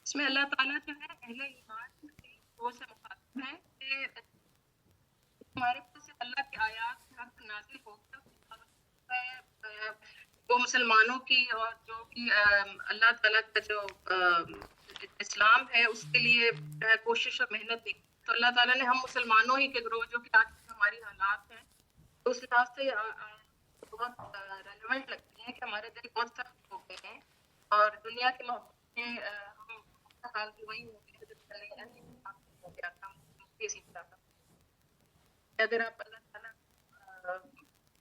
اس میں اللہ تعالیٰ جو ہے اہل ایمان کی وہ سے مخاطب ہے کہ ہمارے پاس اللہ کی آیات حق نازل ہو کر وہ مسلمانوں کی اور جو بھی اللہ تعالیٰ کا جو اسلام ہے اس کے لیے کوشش اور محنت دی. تو اللہ تعالیٰ نے ہم مسلمانوں ہی کے گروہ جو کہ آج ہماری حالات ہیں اس لحاظ سے بہت ریلیونٹ لگتی ہیں کہ ہمارے دل بہت سخت ہو گئے ہیں اور دنیا کی محبت میں ہم حال بھی وہی ہو گئے جو پہلے ہو گیا تھا. اگر آپ اللہ تعالیٰ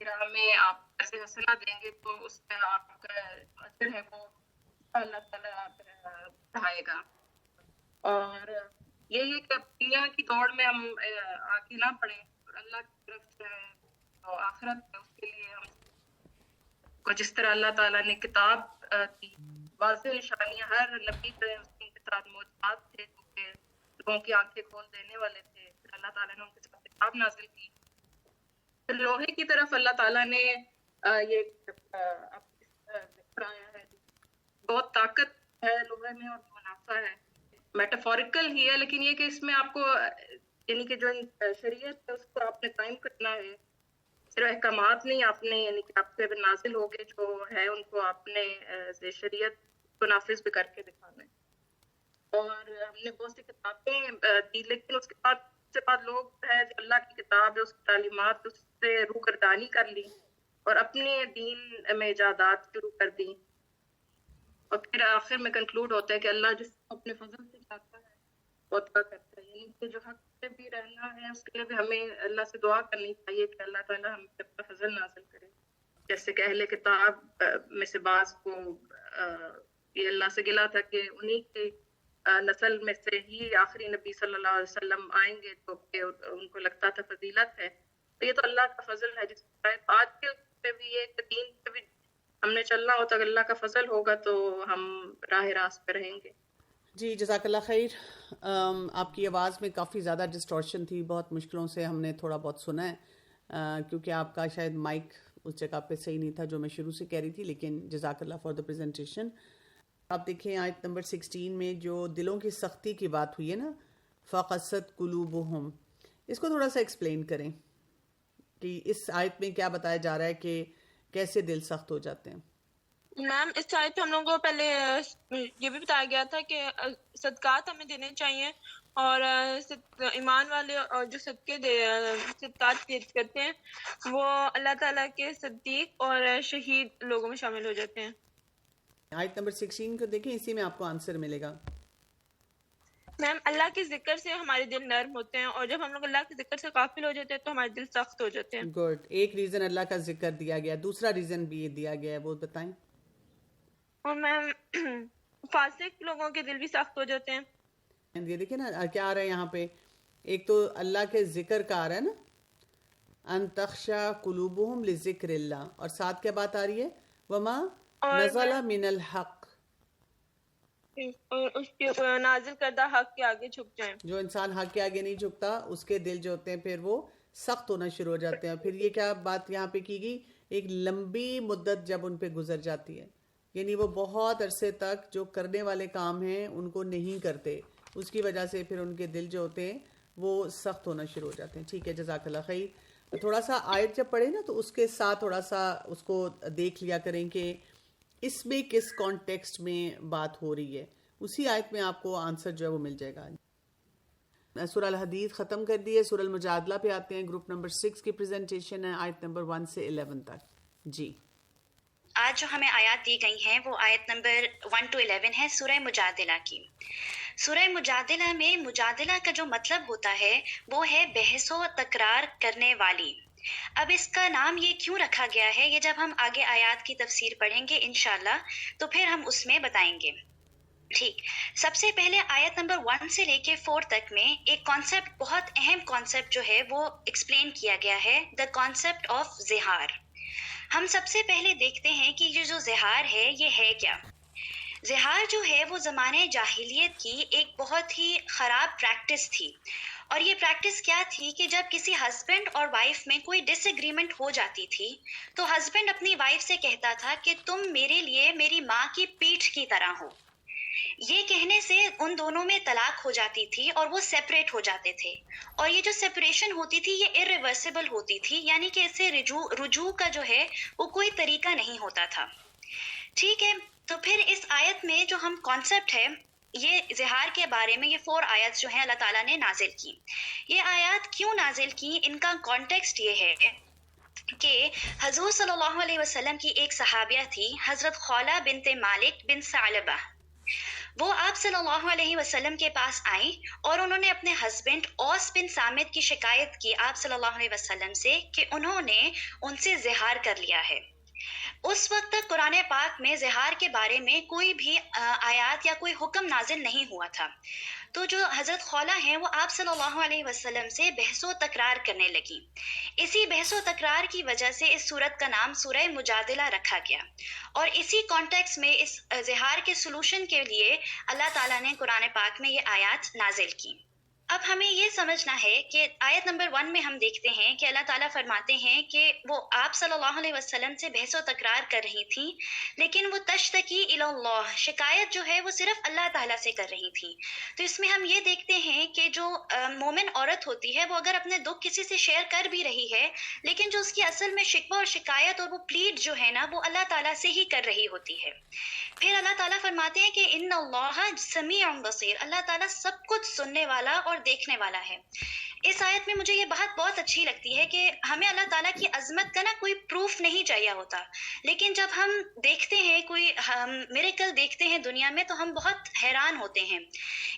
کی راہ میں آپ ایسے حوصلہ دیں گے تو اس میں آپ کا اثر ہے وہ اللہ تعالیٰ بڑھائے گا. اور یہ ہے کہ دنیا کی دوڑ میں ہم آگے نہ پڑیں اور اللہ کی طرف جو آخرت ہے اس کے لیے ہم کو جس طرح اللہ تعالیٰ نے کتاب دی واضح نشانیاں ہر نبی کے اس کے ساتھ موجودات تھے کیونکہ لوگوں کی آنکھیں کھول دینے والے تھے. پھر اللہ تعالیٰ نے ان کے ساتھ کتاب نازل کی. پھر لوہے کی طرف اللہ تعالیٰ نے یہ آیا ہے. بہت طاقت ہے لوہے میں اور منافع ہے. میٹافوریکل ہی ہے لیکن یہ کہ اس میں آپ کو یعنی کہ جو شریعت ہے اس کو آپ نے قائم کرنا ہے. صرف احکامات نہیں آپ نے یعنی کہ آپ سے نازل ہو گئے جو ہے ان کو آپ نے شریعت کو نافذ بھی کر کے دکھانا ہے. اور ہم نے بہت سی کتابیں دی لیکن اس کے بعد لوگ ہے جو اللہ کی کتاب ہے اس کی تعلیمات اس سے روگردانی کر لی اور اپنے دین میں ایجادات شروع کر دی. اور پھر آخر میں کنکلوڈ ہوتا ہے کہ اللہ جس کو اپنے فضل سے چاہتا ہے وہ عطا کرتا ہے. یعنی کہ جو حق سے بھی رہنا ہے اس کے لیے بھی ہمیں اللہ سے دعا کرنی چاہیے کہ اللہ تعالیٰ ہم پہ اپنا فضل نازل کرے. جیسے کہ اہل کتاب میں سے بعض کو یہ اللہ سے گلا تھا کہ انہی کی نسل میں سے ہی آخری نبی صلی اللہ علیہ وسلم آئیں گے تو کہ ان کو لگتا تھا فضیلت ہے. تو یہ تو اللہ کا فضل ہے. جس آج کے پہ بھی یہ دین پہ بھی ہم نے چلنا ہوتا کہ اللہ کا فضل ہوگا تو ہم راہ راست پہ رہیں گے. جی جزاک اللہ خیر. آپ کی آواز میں کافی زیادہ ڈسٹورشن تھی, بہت مشکلوں سے ہم نے تھوڑا بہت سنا ہے کیونکہ آپ کا شاید مائک اس جگہ پہ صحیح نہیں تھا جو میں شروع سے کہہ رہی تھی. لیکن جزاک اللہ فار دا پریزنٹیشن. آپ دیکھیں آیت نمبر 16 میں جو دلوں کی سختی کی بات ہوئی ہے نا, فقست قلوبہم, اس کو تھوڑا سا ایکسپلین کریں کہ اس آیت میں کیا بتایا جا رہا ہے کہ کیسے دل سخت ہو جاتے ہیں. میم اس آیت پہ ہم لوگوں کو پہلے یہ بھی بتایا گیا تھا کہ صدقات ہمیں دینے چاہیے اور ایمان والے اور جو صدقات کرتے ہیں وہ اللہ تعالیٰ کے صدیق اور شہید لوگوں میں شامل ہو جاتے ہیں. آیت نمبر 16 کو دیکھیں, اسی میں آپ کو آنسر ملے گا. میم اللہ کے ذکر سے ہمارے دل نرم ہوتے ہیں اور جب ہم لوگ اللہ کے ذکر سے غافل ہو جاتے ہیں تو ہمارے دل سخت ہو جاتے ہیں. گڈ. ایک ریزن اللہ کا ذکر دیا گیا, دوسرا ریزن بھی یہ دیا گیا ہے, وہ بتائیں. اور میم فاسق لوگوں کے دل بھی سخت ہو جاتے ہیں. یہ دیکھیں نا کیا آ رہا ہے یہاں پہ, ایک تو اللہ کے ذکر کا آ رہا ہے نا, ان تخشع قلوبہم لذکر اللہ, اور ساتھ کیا بات آ رہی ہے, وما نزل من الحق, اور اس کے نازل کردہ حق کے آگے جھک جائیں. جو انسان حق کے آگے نہیں جھکتا اس کے دل جو ہوتے ہیں پھر وہ سخت ہونا شروع ہو جاتے ہیں. پھر یہ کیا بات یہاں پہ کی گئی, ایک لمبی مدت جب ان پہ گزر جاتی ہے, یعنی وہ بہت عرصے تک جو کرنے والے کام ہیں ان کو نہیں کرتے, اس کی وجہ سے پھر ان کے دل جو ہوتے ہیں وہ سخت ہونا شروع ہو جاتے ہیں. ٹھیک ہے, جزاک اللہ خیر. تھوڑا سا آیت جب پڑھے نا تو اس کے ساتھ تھوڑا سا اس کو دیکھ لیا کریں کہ اس میں کس کانٹیکسٹ میں بات ہو رہی ہے. اسی آیت میں آپ کو آنسر جو ہے وہ مل جائے گا. سورہ الحدید ختم کر دیے, سورہ المجادلہ پہ آتے ہیں. گروپ نمبر 6 کی پریزنٹیشن ہے آیت نمبر 1 سے 11 تک. جی آج جو ہمیں آیات دی گئی ہیں وہ آیت نمبر 1 to 11 ہے سورہ مجادلہ کی. سورہ مجادلہ میں مجادلہ کا جو مطلب ہوتا ہے وہ ہے بحث و تکرار کرنے والی. اب اس کا نام یہ کیوں رکھا گیا ہے یہ جب ہم آگے آیات کی تفسیر پڑھیں گے انشاءاللہ تو پھر ہم اس میں بتائیں گے. ٹھیک, سب سے پہلے آیت نمبر 1 سے لے کے 4 تک میں ایک کانسیپٹ, بہت اہم کانسیپٹ جو ہے وہ ایکسپلین کیا گیا ہے, دا کانسیپٹ آف زہار. ہم سب سے پہلے دیکھتے ہیں کہ یہ جو زہار ہے یہ ہے کیا. زہار جو ہے وہ زمانے جاہلیت کی ایک بہت ہی خراب پریکٹس تھی. اور یہ پریکٹس کیا تھی کہ جب کسی ہسبینڈ اور وائف میں کوئی ڈس ایگریمنٹ ہو جاتی تھی تو ہسبینڈ اپنی وائف سے کہتا تھا کہ تم میرے لیے میری ماں کی پیٹھ کی طرح ہو. یہ کہنے سے ان دونوں میں طلاق ہو جاتی تھی اور وہ سیپریٹ ہو جاتے تھے، اور یہ جو سیپریشن ہوتی تھی یہ irreversible ہوتی تھی، یعنی کہ اس سے رجوع کا جو ہے وہ کوئی طریقہ نہیں ہوتا تھا. ٹھیک ہے، تو پھر اس آیت میں جو ہم کانسیپٹ ہے یہ زہار کے بارے میں، یہ 4 آیات جو ہیں اللہ تعالیٰ نے نازل کی. یہ آیات کیوں نازل کی، ان کا کانٹیکسٹ یہ ہے کہ حضور صلی اللہ علیہ وسلم کی ایک صحابیہ تھی، حضرت خولہ بنت مالک بن ثعلبہ. وہ آپ صلی اللہ علیہ وسلم کے پاس آئیں اور انہوں نے اپنے ہسبینڈ اوس بن صامت کی شکایت کی آپ صلی اللہ علیہ وسلم سے کہ انہوں نے ان سے زہار کر لیا ہے. اس وقت تک قرآن پاک میں زہار کے بارے میں کوئی بھی آیات یا کوئی حکم نازل نہیں ہوا تھا. تو جو حضرت خولہ ہیں وہ آپ صلی اللہ علیہ وسلم سے بحث و تکرار کرنے لگی. اسی بحث و تکرار کی وجہ سے اس سورت کا نام سورہ مجادلہ رکھا گیا، اور اسی کانٹیکس میں اس زہار کے سلوشن کے لیے اللہ تعالیٰ نے قرآن پاک میں یہ آیات نازل کی. اب ہمیں یہ سمجھنا ہے کہ آیت نمبر 1 میں ہم دیکھتے ہیں کہ اللہ تعالیٰ فرماتے ہیں کہ وہ آپ صلی اللہ علیہ وسلم سے بحث و تکرار کر رہی تھیں، لیکن وہ تشتکی الی اللہ، شکایت جو ہے وہ صرف اللہ تعالیٰ سے کر رہی تھی. تو اس میں ہم یہ دیکھتے ہیں کہ جو مومن عورت ہوتی ہے وہ اگر اپنے دکھ کسی سے شیئر کر بھی رہی ہے، لیکن جو اس کی اصل میں شکوہ اور شکایت اور وہ پلیڈ جو ہے نا وہ اللہ تعالیٰ سے ہی کر رہی ہوتی ہے. پھر اللہ تعالیٰ فرماتے ہیں کہ ان اللہ سمیع بصیر، اللہ تعالیٰ سب کچھ سننے والا اور دیکھنے والا ہے. اس آیت میں مجھے یہ بہت اچھی لگتی ہے کہ ہمیں اللہ تعالیٰ کی عظمت کا نا کوئی پروف نہیں چاہیے ہوتا، لیکن جب ہم دیکھتے ہیں کوئی میریکل دیکھتے ہیں دنیا میں تو ہم بہت حیران ہوتے ہیں.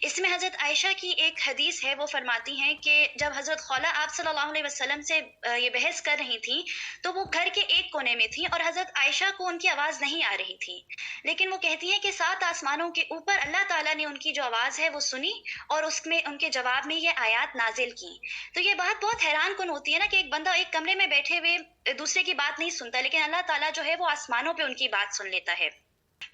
اس میں حضرت عائشہ کی ایک حدیث ہے، وہ فرماتی ہیں کہ جب حضرت خولہ آپ صلی اللہ علیہ وسلم سے یہ بحث کر رہی تھیں تو وہ گھر کے ایک کونے میں تھیں اور حضرت عائشہ کو ان کی آواز نہیں آ رہی تھی، لیکن وہ کہتی ہیں کہ 7 آسمانوں کے اوپر اللہ تعالیٰ نے ان کی جو آواز ہے وہ سنی اور اس میں ان کے جواب میں یہ آیات نازل کی. تو یہ بات بہت حیران کن ہوتی ہے نا کہ ایک بندہ ایک کمرے میں بیٹھے ہوئے دوسرے کی بات نہیں سنتا، لیکن اللہ تعالیٰ جو ہے وہ آسمانوں پہ ان کی بات سن لیتا ہے.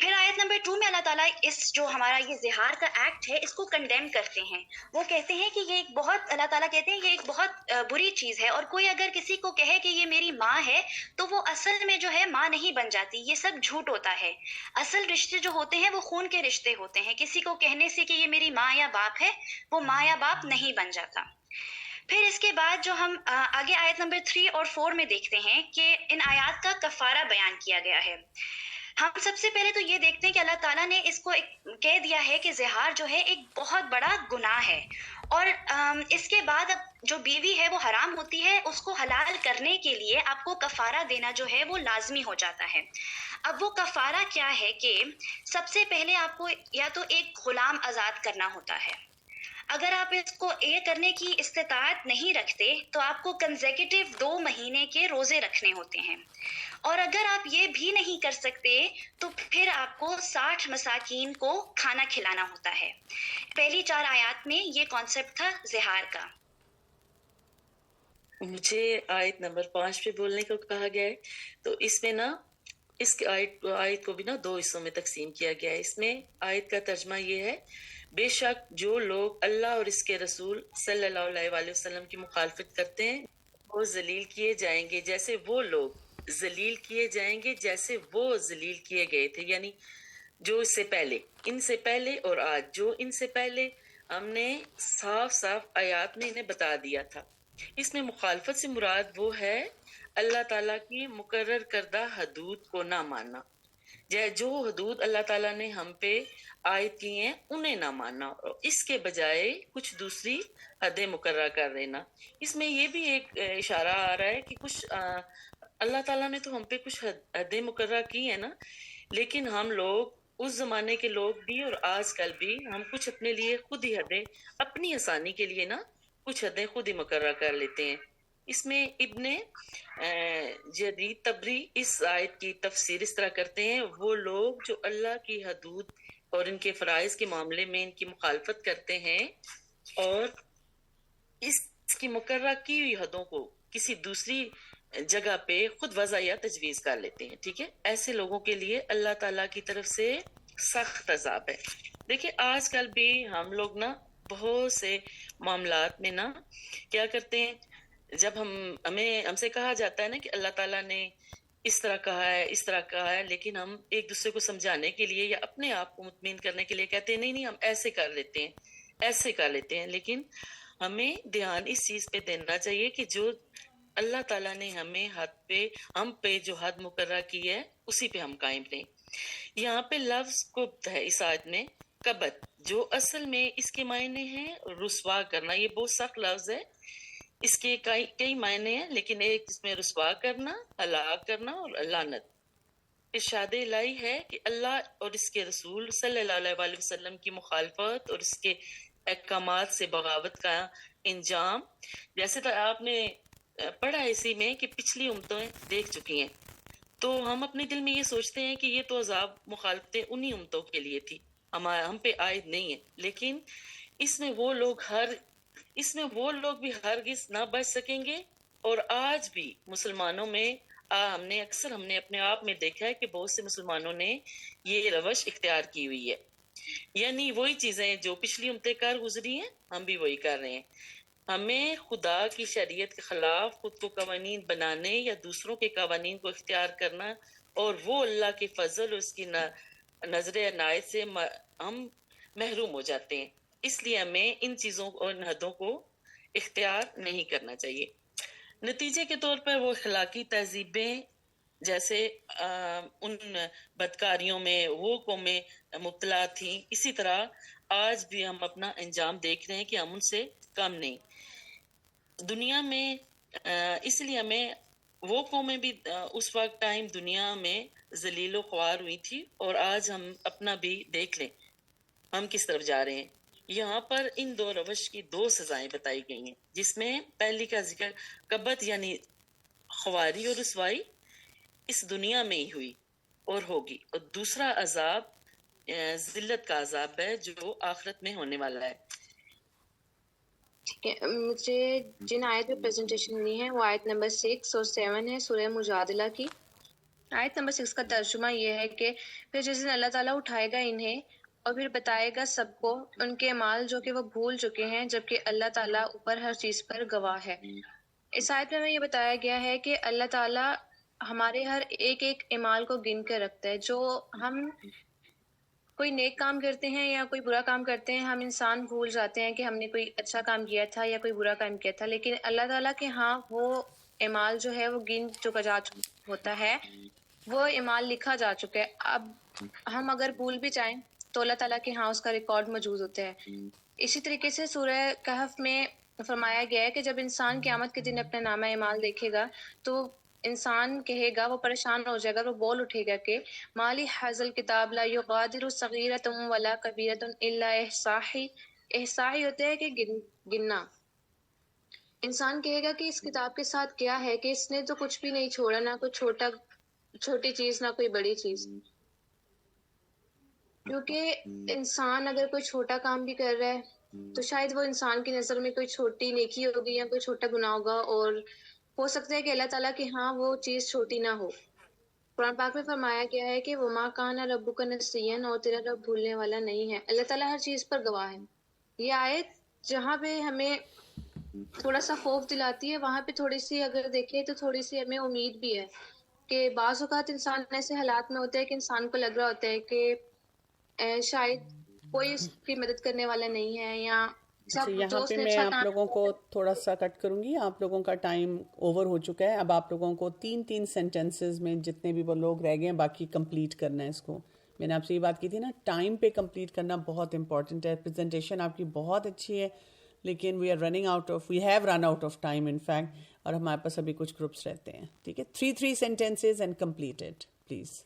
پھر آیت نمبر 2 میں اللہ تعالیٰ اس جو ہمارا یہ زہار کا ایکٹ ہے اس کو کنڈیم کرتے ہیں. وہ کہتے ہیں کہ یہ ایک بہت، اللہ تعالیٰ کہتے ہیں یہ ایک بہت بری چیز ہے، اور کوئی اگر کسی کو کہے کہ یہ میری ماں ہے تو وہ اصل میں جو ہے ماں نہیں بن جاتی، یہ سب جھوٹ ہوتا ہے. اصل رشتے جو ہوتے ہیں وہ خون کے رشتے ہوتے ہیں. کسی کو کہنے سے کہ یہ میری ماں یا باپ ہے، وہ ماں یا باپ نہیں بن جاتا. پھر اس کے بعد جو ہم آگے آیت نمبر 3 اور 4 میں دیکھتے ہیں کہ ان آیات کا کفارہ بیان کیا گیا ہے. ہم سب سے پہلے تو یہ دیکھتے ہیں کہ اللہ تعالیٰ نے اس کو کہہ دیا ہے کہ زہار جو ہے ایک بہت بڑا گناہ ہے، اور اس کے بعد اب جو بیوی ہے وہ حرام ہوتی ہے، اس کو حلال کرنے کے لیے آپ کو کفارہ دینا جو ہے وہ لازمی ہو جاتا ہے. اب وہ کفارہ کیا ہے کہ سب سے پہلے آپ کو یا تو ایک غلام آزاد کرنا ہوتا ہے. اگر آپ اس کو یہ کرنے کی استطاعت نہیں رکھتے تو آپ کو کنزیکٹیو 2 مہینے کے روزے رکھنے ہوتے ہیں، اور اگر آپ یہ بھی نہیں کر سکتے تو پھر آپ کو 60 مساکین کو کھانا کھلانا ہوتا ہے. پہلی 4 آیات میں یہ کانسیپٹ تھا زہار کا. مجھے آیت نمبر 5 پہ بولنے کو کہا گیا ہے، تو اس میں نا اس آیت کو بھی نا 2 حصوں میں تقسیم کیا گیا ہے. اس میں آیت کا ترجمہ یہ ہے، بے شک جو لوگ اللہ اور اس کے رسول صلی اللہ علیہ وآلہ وسلم کی مخالفت کرتے ہیں وہ ذلیل کیے جائیں گے جیسے وہ لوگ ذلیل کیے جائیں گے جیسے وہ ذلیل کیے گئے تھے. یعنی جو اس سے پہلے، ان سے پہلے اور آج جو ان سے پہلے ہم نے صاف صاف آیات میں انہیں بتا دیا تھا. اس میں مخالفت سے مراد وہ ہے اللہ تعالیٰ کی مقرر کردہ حدود کو نہ ماننا، جو حدود اللہ تعالیٰ نے ہم پہ عائد کی ہیں انہیں نہ ماننا، اور اس کے بجائے کچھ دوسری حدیں مقررہ کر لینا. اس میں یہ بھی ایک اشارہ آ رہا ہے کہ کچھ اللہ تعالیٰ نے تو ہم پہ کچھ حدیں مقررہ کی ہیں نا، لیکن ہم لوگ اس زمانے کے لوگ بھی اور آج کل بھی ہم کچھ اپنے لیے خود ہی حدیں، اپنی آسانی کے لیے نا کچھ حدیں خود ہی مقررہ کر لیتے ہیں. اس میں ابن جدید طبری اس آیت کی تفسیر اس طرح کرتے ہیں، وہ لوگ جو اللہ کی حدود اور ان کے فرائض کے معاملے میں ان کی مخالفت کرتے ہیں اور اس کی مقررہ کی ہوئی حدوں کو کسی دوسری جگہ پہ خود وضع یا تجویز کر لیتے ہیں. ٹھیک ہے، ایسے لوگوں کے لیے اللہ تعالیٰ کی طرف سے سخت عذاب ہے. دیکھیں آج کل بھی ہم لوگ نا بہت سے معاملات میں نا کیا کرتے ہیں، جب ہم سے کہا جاتا ہے نا کہ اللہ تعالیٰ نے اس طرح کہا ہے، اس طرح کہا ہے، لیکن ہم ایک دوسرے کو سمجھانے کے لیے یا اپنے آپ کو مطمئن کرنے کے لیے کہتے ہیں نہیں ہم ایسے کر لیتے ہیں، ایسے کر لیتے ہیں. لیکن ہمیں دھیان اس چیز پہ دینا چاہیے کہ جو اللہ تعالیٰ نے ہم پہ جو حد مقررہ کی ہے اسی پہ ہم قائم رہیں. یہاں پہ لفظ قبط ہے اس آیت میں، قبط، جو اصل میں اس کے معنی ہیں رسوا کرنا. یہ بہت سخت لفظ ہے، اس کے کئی معنی ہیں، لیکن ایک اس میں رسوا کرنا، ہلاک کرنا اور لعنت. ارشاد الہی ہے کہ اللہ اور اس کے رسول صلی اللہ علیہ وسلم کی مخالفت اور اس کے احکامات سے بغاوت کا انجام، جیسے تو آپ نے پڑھا اسی میں کہ پچھلی امتیں دیکھ چکی ہیں، تو ہم اپنے دل میں یہ سوچتے ہیں کہ یہ تو عذاب مخالفتیں انہی امتوں کے لیے تھی، ہم پہ عائد نہیں ہے. لیکن اس میں وہ لوگ بھی ہرگز نہ بچ سکیں گے. اور آج بھی مسلمانوں میں ہم نے اپنے آپ میں دیکھا ہے کہ بہت سے مسلمانوں نے یہ روش اختیار کی ہوئی ہے. یعنی وہی چیزیں جو پچھلی امتیں کر گزری ہیں ہم بھی وہی کر رہے ہیں. ہمیں خدا کی شریعت کے خلاف خود کو قوانین بنانے یا دوسروں کے قوانین کو اختیار کرنا، اور وہ اللہ کے فضل اور اس کی نظر عنایت سے ہم محروم ہو جاتے ہیں. اس لیے ہمیں ان چیزوں اور حدوں کو اختیار نہیں کرنا چاہیے. نتیجے کے طور پر وہ اخلاقی تہذیبیں جیسے ان بدکاریوں میں وہ قومیں مبتلا تھیں، اسی طرح آج بھی ہم اپنا انجام دیکھ رہے ہیں کہ ہم ان سے کم نہیں دنیا میں. اس لیے ہمیں وہ قومیں بھی اس وقت ٹائم دنیا میں ذلیل و خوار ہوئی تھی، اور آج ہم اپنا بھی دیکھ لیں ہم کس طرف جا رہے ہیں. یہاں پر ان دو روش کی دو سزائیں بتائی گئی ہیں، جس میں پہلی کا ذکر قبط یعنی خواری اور رسوائی اس دنیا میں ہی ہوئی اور ہوگی، اور دوسرا عذاب ذلت کا عذاب ہے جو آخرت میں ہونے والا ہے. ٹھیک ہے، مجھے جن آیت پہ پریزنٹیشن ملی ہے وہ آیت نمبر 6 اور 7 ہے سورہ مجادلہ کی. آیت نمبر 6 کا ترجمہ یہ ہے کہ پھر جس دن اللہ تعالیٰ اٹھائے گا انہیں اور پھر بتائے گا سب کو ان کے اعمال جو کہ وہ بھول چکے ہیں، جبکہ اللہ تعالیٰ اوپر ہر چیز پر گواہ ہے. اس آیت میں ہمیں یہ بتایا گیا ہے کہ اللہ تعالیٰ ہمارے ہر ایک اعمال کو گن کے رکھتا ہے. جو ہم کوئی نیک کام کرتے ہیں یا کوئی برا کام کرتے ہیں، ہم انسان بھول جاتے ہیں کہ ہم نے کوئی اچھا کام کیا تھا یا کوئی برا کام کیا تھا، لیکن اللہ تعالیٰ کے ہاں وہ اعمال جو ہے وہ گن چکا جا ہوتا ہے، وہ اعمال لکھا جا چکا ہے. اب ہم اگر بھول بھی جائیں تو اللہ تعالیٰ کے ہاں اس کا ریکارڈ موجود ہوتا ہے. اسی طریقے سے سورہ کہف میں فرمایا گیا ہے کہ جب انسان قیامت کے دن اپنا نامہ اعمال دیکھے گا تو انسان کہے گا، وہ پریشان ہو جائے گا، وہ بول اٹھے گا کہ مالی حاذل کتاب لا یغادر صغیرۃ ولا کبیرۃ الا احصاہی. احصاہی ہوتا ہے کہ گننا. انسان کہے گا کہ اس کتاب کے ساتھ کیا ہے کہ اس نے تو کچھ بھی نہیں چھوڑا، نہ کوئی چھوٹی چیز نہ کوئی بڑی چیز. کیونکہ انسان اگر کوئی چھوٹا کام بھی کر رہا ہے تو شاید وہ انسان کی نظر میں کوئی چھوٹی نیکی ہوگی یا کوئی چھوٹا گناہ ہوگا، اور ہو سکتا ہے کہ اللہ تعالیٰ کے ہاں وہ چیز چھوٹی نہ ہو. قرآن پاک میں فرمایا گیا ہے کہ وما کان ربک نسیا، اور تیرا رب بھولنے والا نہیں ہے. اللہ تعالیٰ ہر چیز پر گواہ ہے. یہ آیت جہاں پہ ہمیں تھوڑا سا خوف دلاتی ہے، وہاں پہ تھوڑی سی اگر دیکھیں تو تھوڑی سی ہمیں امید بھی ہے کہ بعض اوقات انسان ایسے حالات میں ہوتا ہے کہ انسان کو لگ رہا ہوتا ہے کہ شاید کوئی اس کی مدد کرنے والا نہیں ہے، یا اچھا، یہاں پہ میں آپ لوگوں کو تھوڑا سا کٹ کروں گی. آپ لوگوں کا ٹائم اوور ہو چکا ہے. اب آپ لوگوں کو 3 سینٹنسز میں جتنے بھی وہ لوگ رہ گئے ہیں باقی کمپلیٹ کرنا ہے. اس کو میں نے آپ سے یہ بات کی تھی نا، ٹائم پہ کمپلیٹ کرنا بہت امپورٹنٹ ہے. پریزنٹیشن آپ کی بہت اچھی ہے لیکن we have run out of time in fact, اور ہمارے پاس ابھی کچھ گروپس رہتے ہیں. ٹھیک ہے، 3 sentences and complete it please.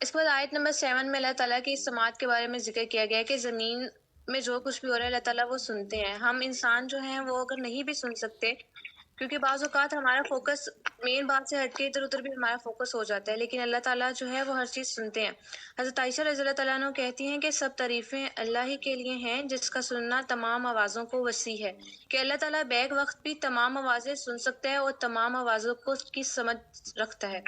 اس کے بعد آیت نمبر 7 میں اللہ تعالیٰ کی اس سماعت کے بارے میں ذکر کیا گیا ہے کہ زمین میں جو کچھ بھی ہو رہا ہے اللہ تعالیٰ وہ سنتے ہیں. ہم انسان جو ہیں وہ اگر نہیں بھی سن سکتے، کیونکہ بعض اوقات ہمارا فوکس مین بات سے ہٹ کے ادھر ادھر بھی ہمارا فوکس ہو جاتا ہے، لیکن اللہ تعالیٰ جو ہے وہ ہر چیز سنتے ہیں. حضرت عائشہ رضی اللہ تعالیٰ عنہ کہتی ہیں کہ سب تعریفیں اللہ ہی کے لیے ہیں جس کا سننا تمام آوازوں کو وسیع ہے، کہ اللہ تعالیٰ بیک وقت بھی تمام آوازیں سن سکتا ہے اور تمام آوازوں کو اس کی سمجھ رکھتا ہے.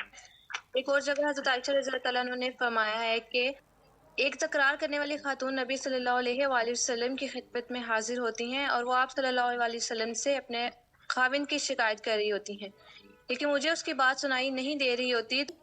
ایک اور جگہ حضرت عائشہ رضی اللہ تعالیٰ عنہ نے فرمایا ہے کہ ایک تکرار کرنے والی خاتون نبی صلی اللہ علیہ وآلہ وسلم کی خدمت میں حاضر ہوتی ہیں اور وہ آپ صلی اللہ علیہ وسلم سے اپنے خاوند کی شکایت کر رہی ہوتی ہیں. لیکن مجھے اس کی بات سنائی نہیں دے رہی ہوتی.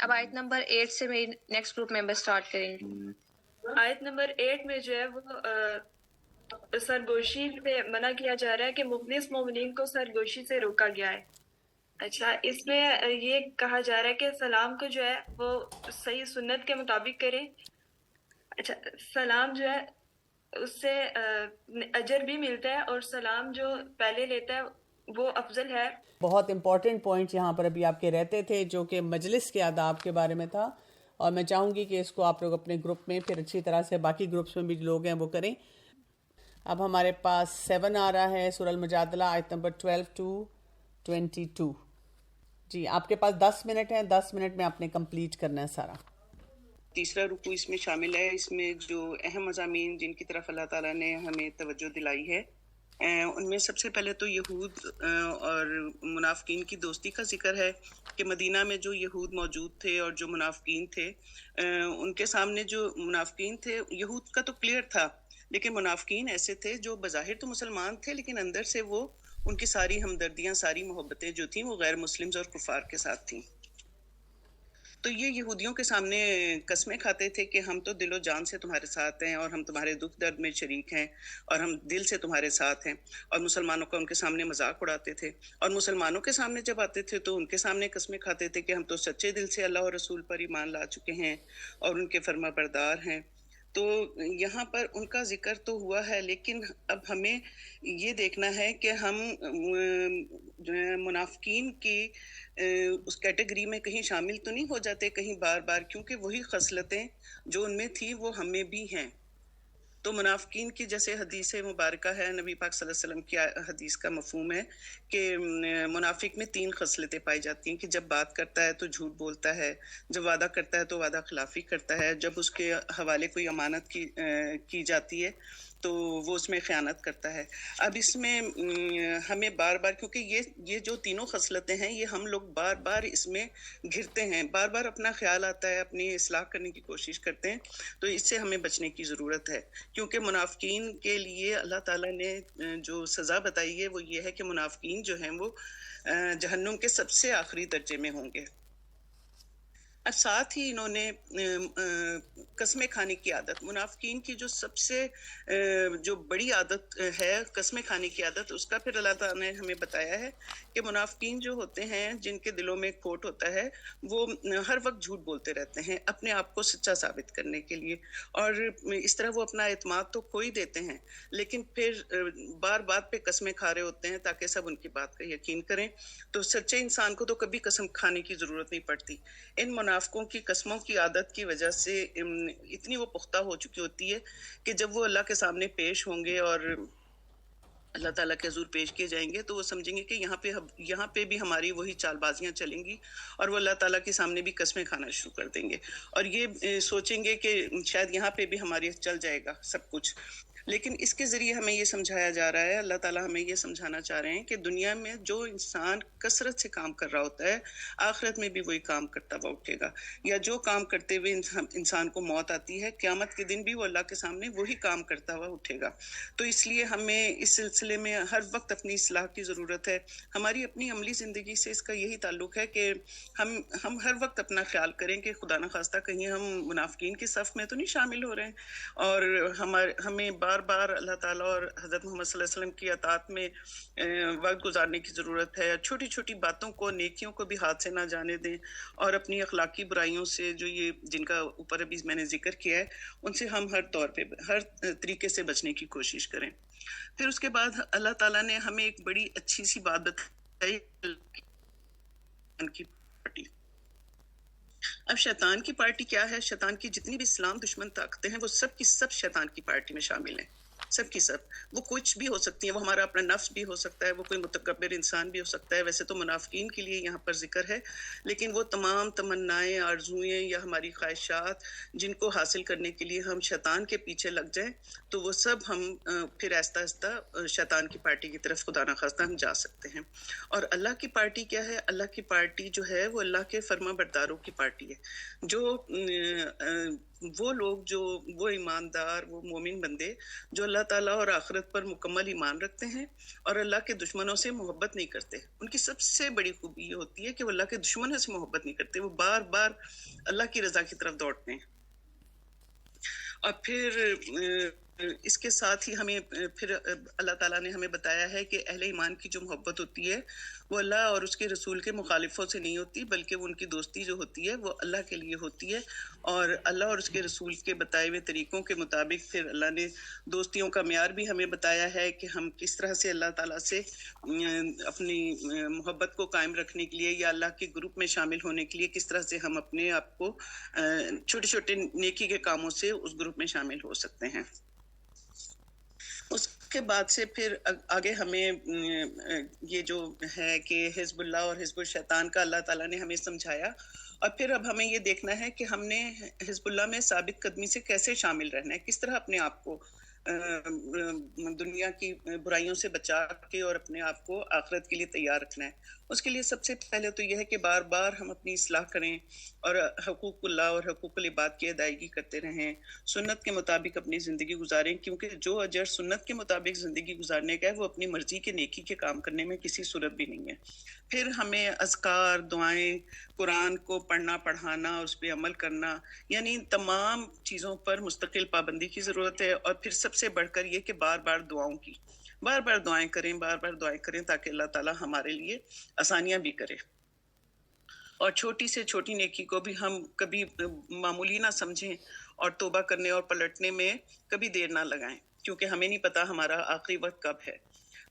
اب آیت نمبر 8 سے میری نیکسٹ گروپ ممبر سٹارٹ کریں گے. آیت نمبر 8 میں جو ہے وہ سرگوشی سے منع کیا جا رہا ہے کہ مخلص مومنین کو سرگوشی سے روکا گیا ہے. اچھا، اس میں یہ کہا جا رہا ہے کہ سلام کو جو ہے وہ صحیح سنت کے مطابق کریں. اچھا، سلام جو ہے اس سے اجر بھی ملتا ہے اور سلام جو پہلے لیتا ہے وہ افضل ہے. بہت امپورٹنٹ پوائنٹ یہاں پر ابھی آپ کے رہتے تھے جو کہ مجلس کے آداب کے بارے میں تھا، اور میں چاہوں گی کہ اس کو آپ لوگ اپنے گروپ میں پھر اچھی طرح سے باقی گروپس میں بھی لوگ ہیں وہ کریں. اب ہمارے پاس 7 آ رہا ہے سورہ المجادلہ آیت نمبر 12 to 22. جی آپ کے پاس 10 منٹ ہیں، 10 منٹ میں آپ نے کمپلیٹ کرنا ہے سارا. تیسرا رکوع اس میں شامل ہے. اس میں جو اہم مضامین جن کی طرف اللہ تعالیٰ نے ہمیں توجہ دلائی ہے ان میں سب سے پہلے تو یہود اور منافقین کی دوستی کا ذکر ہے کہ مدینہ میں جو یہود موجود تھے اور جو منافقین تھے ان کے سامنے جو منافقین تھے، یہود کا تو کلیئر تھا، لیکن منافقین ایسے تھے جو بظاہر تو مسلمان تھے لیکن اندر سے وہ ان کی ساری ہمدردیاں، ساری محبتیں جو تھیں وہ غیر مسلمز اور کفار کے ساتھ تھیں. تو یہ یہودیوں کے سامنے قسمیں کھاتے تھے کہ ہم تو دل و جان سے تمہارے ساتھ ہیں اور ہم تمہارے دکھ درد میں شریک ہیں اور ہم دل سے تمہارے ساتھ ہیں، اور مسلمانوں کا ان کے سامنے مذاق اڑاتے تھے. اور مسلمانوں کے سامنے جب آتے تھے تو ان کے سامنے قسمیں کھاتے تھے کہ ہم تو سچے دل سے اللہ اور رسول پر ایمان لا چکے ہیں اور ان کے فرما بردار ہیں. تو یہاں پر ان کا ذکر تو ہوا ہے، لیکن اب ہمیں یہ دیکھنا ہے کہ ہم منافقین کی اس کیٹیگری میں کہیں شامل تو نہیں ہو جاتے کہیں بار بار، کیونکہ وہی خصلتیں جو ان میں تھی وہ ہمیں بھی ہیں. تو منافقین کی جیسے حدیث مبارکہ ہے، نبی پاک صلی اللہ علیہ وسلم کی حدیث کا مفہوم ہے کہ منافق میں 3 خصلتیں پائی جاتی ہیں کہ جب بات کرتا ہے تو جھوٹ بولتا ہے، جب وعدہ کرتا ہے تو وعدہ خلافی کرتا ہے، جب اس کے حوالے کوئی امانت کی جاتی ہے تو وہ اس میں خیانت کرتا ہے. اب اس میں ہمیں بار بار، کیونکہ یہ جو تینوں خصلتیں ہیں یہ ہم لوگ بار بار اس میں گھرتے ہیں، بار بار اپنا خیال آتا ہے، اپنی اصلاح کرنے کی کوشش کرتے ہیں. تو اس سے ہمیں بچنے کی ضرورت ہے، کیونکہ منافقین کے لیے اللہ تعالیٰ نے جو سزا بتائی ہے وہ یہ ہے کہ منافقین جو ہیں وہ جہنم کے سب سے آخری درجے میں ہوں گے. اب ساتھ ہی انہوں نے قسمیں کھانے کی عادت، منافقین کی جو سب سے جو بڑی عادت ہے قسمیں کھانے کی عادت، اس کا پھر اللہ تعالیٰ نے ہمیں بتایا ہے کہ منافقین جو ہوتے ہیں جن کے دلوں میں کھوٹ ہوتا ہے وہ ہر وقت جھوٹ بولتے رہتے ہیں اپنے آپ کو سچا ثابت کرنے کے لیے، اور اس طرح وہ اپنا اعتماد تو کھو ہی دیتے ہیں لیکن پھر بار بات پہ قسمیں کھا رہے ہوتے ہیں تاکہ سب ان کی بات کا یقین کریں. تو سچے انسان کو تو کبھی قسم کھانے کی ضرورت نہیں پڑتی. ان منافقوں کی قسموں کی عادت کی وجہ سے اتنی وہ پختہ ہو چکی ہوتی ہے کہ جب وہ اللہ کے سامنے پیش ہوں گے اور اللہ تعالیٰ کے حضور پیش کیے جائیں گے تو وہ سمجھیں گے کہ یہاں پہ بھی ہماری وہی چال بازیاں چلیں گی اور وہ اللہ تعالیٰ کے سامنے بھی قسمیں کھانا شروع کر دیں گے اور یہ سوچیں گے کہ شاید یہاں پہ بھی ہماری چل جائے گا سب کچھ. لیکن اس کے ذریعے ہمیں یہ سمجھایا جا رہا ہے، اللہ تعالیٰ ہمیں یہ سمجھانا چاہ رہے ہیں کہ دنیا میں جو انسان کثرت سے کام کر رہا ہوتا ہے آخرت میں بھی وہی کام کرتا ہوا اٹھے گا، یا جو کام کرتے ہوئے انسان کو موت آتی ہے قیامت کے دن بھی وہ اللہ کے سامنے وہی کام کرتا ہوا اٹھے گا. تو اس لیے ہمیں اس سلسلے میں ہر وقت اپنی اصلاح کی ضرورت ہے. ہماری اپنی عملی زندگی سے اس کا یہی تعلق ہے کہ ہم ہر وقت اپنا خیال کریں کہ خدا نخواستہ کہیں ہم منافقین کی صف میں تو نہیں شامل ہو رہے ہیں، اور ہمیں بار اللہ تعالیٰ اور حضرت محمد صلی اللہ علیہ وسلم کی اطاعت میں وقت گزارنے کی ضرورت ہے. چھوٹی چھوٹی باتوں کو، نیکیوں کو بھی ہاتھ سے نہ جانے دیں اور اپنی اخلاقی برائیوں سے جو یہ جن کا اوپر ابھی میں نے ذکر کیا ہے ان سے ہم ہر طور پہ ہر طریقے سے بچنے کی کوشش کریں. پھر اس کے بعد اللہ تعالیٰ نے ہمیں ایک بڑی اچھی سی بات بتائی کی پارٹی. اب شیطان کی پارٹی کیا ہے؟ شیطان کی جتنی بھی اسلام دشمن طاقتیں ہیں وہ سب کی سب شیطان کی پارٹی میں شامل ہیں، سب کی سب. وہ کچھ بھی ہو سکتی ہیں، وہ ہمارا اپنا نفس بھی ہو سکتا ہے، وہ کوئی متکبر انسان بھی ہو سکتا ہے. ویسے تو منافقین کے لیے یہاں پر ذکر ہے، لیکن وہ تمام تمنائیں، آرزوئیں یا ہماری خواہشات جن کو حاصل کرنے کے لیے ہم شیطان کے پیچھے لگ جائیں تو وہ سب ہم پھر آہستہ آہستہ شیطان کی پارٹی کی طرف خدا نخواستہ ہم جا سکتے ہیں. اور اللہ کی پارٹی کیا ہے؟ اللہ کی پارٹی جو ہے وہ اللہ کے فرما برداروں کی پارٹی ہے، جو وہ لوگ، جو وہ ایماندار، وہ مومن بندے جو اللہ اللہ تعالیٰ اور آخرت پر مکمل ایمان رکھتے ہیں اور اللہ کے دشمنوں سے محبت نہیں کرتے. ان کی سب سے بڑی خوبی یہ ہوتی ہے کہ وہ اللہ کے دشمنوں سے محبت نہیں کرتے، وہ بار بار اللہ کی رضا کی طرف دوڑتے ہیں. اور پھر اس کے ساتھ ہی ہمیں پھر اللہ تعالیٰ نے ہمیں بتایا ہے کہ اہل ایمان کی جو محبت ہوتی ہے وہ اللہ اور اس کے رسول کے مخالفوں سے نہیں ہوتی، بلکہ وہ ان کی دوستی جو ہوتی ہے وہ اللہ کے لیے ہوتی ہے. اور اللہ اور اس کے رسول کے بتائے ہوئے طریقوں کے مطابق پھر اللہ نے دوستیوں کا معیار بھی ہمیں بتایا ہے کہ ہم کس طرح سے اللہ تعالیٰ سے اپنی محبت کو قائم رکھنے کے لیے یا اللہ کے گروپ میں شامل ہونے کے لیے کس طرح سے ہم اپنے آپ کو چھوٹے چھوٹے نیکی کے کاموں سے اس گروپ میں شامل ہو سکتے ہیں. اس کے بعد سے پھر آگے ہمیں یہ جو ہے کہ حزب اللہ اور حزب الشیطان کا اللہ تعالیٰ نے ہمیں سمجھایا، اور پھر اب ہمیں یہ دیکھنا ہے کہ ہم نے حزب اللہ میں ثابت قدمی سے کیسے شامل رہنا ہے، کس طرح اپنے آپ کو دنیا کی برائیوں سے بچا کے اور اپنے آپ کو آخرت کے لیے تیار رکھنا ہے. اس کے لیے سب سے پہلے تو یہ ہے کہ بار بار ہم اپنی اصلاح کریں اور حقوق اللہ اور حقوق العباد کی ادائیگی کرتے رہیں، سنت کے مطابق اپنی زندگی گزاریں، کیونکہ جو اجر سنت کے مطابق زندگی گزارنے کا ہے وہ اپنی مرضی کے نیکی کے کام کرنے میں کسی صورت بھی نہیں ہے. پھر ہمیں اذکار، دعائیں، قرآن کو پڑھنا پڑھانا اور اس پہ عمل کرنا، یعنی ان تمام چیزوں پر مستقل پابندی کی ضرورت ہے. اور پھر سب سے بڑھ کر یہ کہ بار بار دعاؤں کی بار بار دعائیں کریں تاکہ اللہ تعالیٰ ہمارے لیے آسانیاں بھی کرے. اور چھوٹی سے چھوٹی نیکی کو بھی ہم کبھی معمولی نہ سمجھیں اور توبہ کرنے اور پلٹنے میں کبھی دیر نہ لگائیں، کیونکہ ہمیں نہیں پتا ہمارا آخری وقت کب ہے.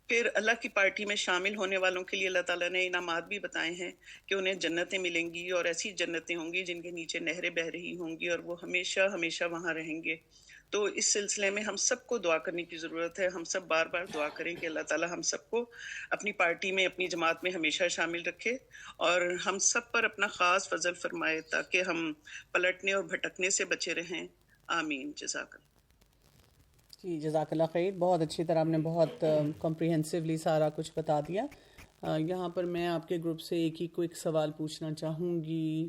پھر اللہ کی پارٹی میں شامل ہونے والوں کے لیے اللہ تعالیٰ نے انعامات بھی بتائے ہیں کہ انہیں جنتیں ملیں گی، اور ایسی جنتیں ہوں گی جن کے نیچے نہریں بہہ رہی ہوں گی، اور وہ ہمیشہ ہمیشہ وہاں رہیں گے. تو اس سلسلے میں ہم سب کو دعا کرنے کی ضرورت ہے. ہم سب بار بار دعا کریں کہ اللہ تعالیٰ ہم سب کو اپنی پارٹی میں، اپنی جماعت میں ہمیشہ شامل رکھے اور ہم سب پر اپنا خاص فضل فرمائے تاکہ ہم پلٹنے اور بھٹکنے سے بچے رہیں. آمین. جزاک اللہ. جی جزاک اللہ خیر. بہت اچھی طرح آپ نے بہت کمپریہنسولی سارا کچھ بتا دیا. یہاں پر میں آپ کے گروپ سے ایک ہی کوئک سوال پوچھنا چاہوں گی.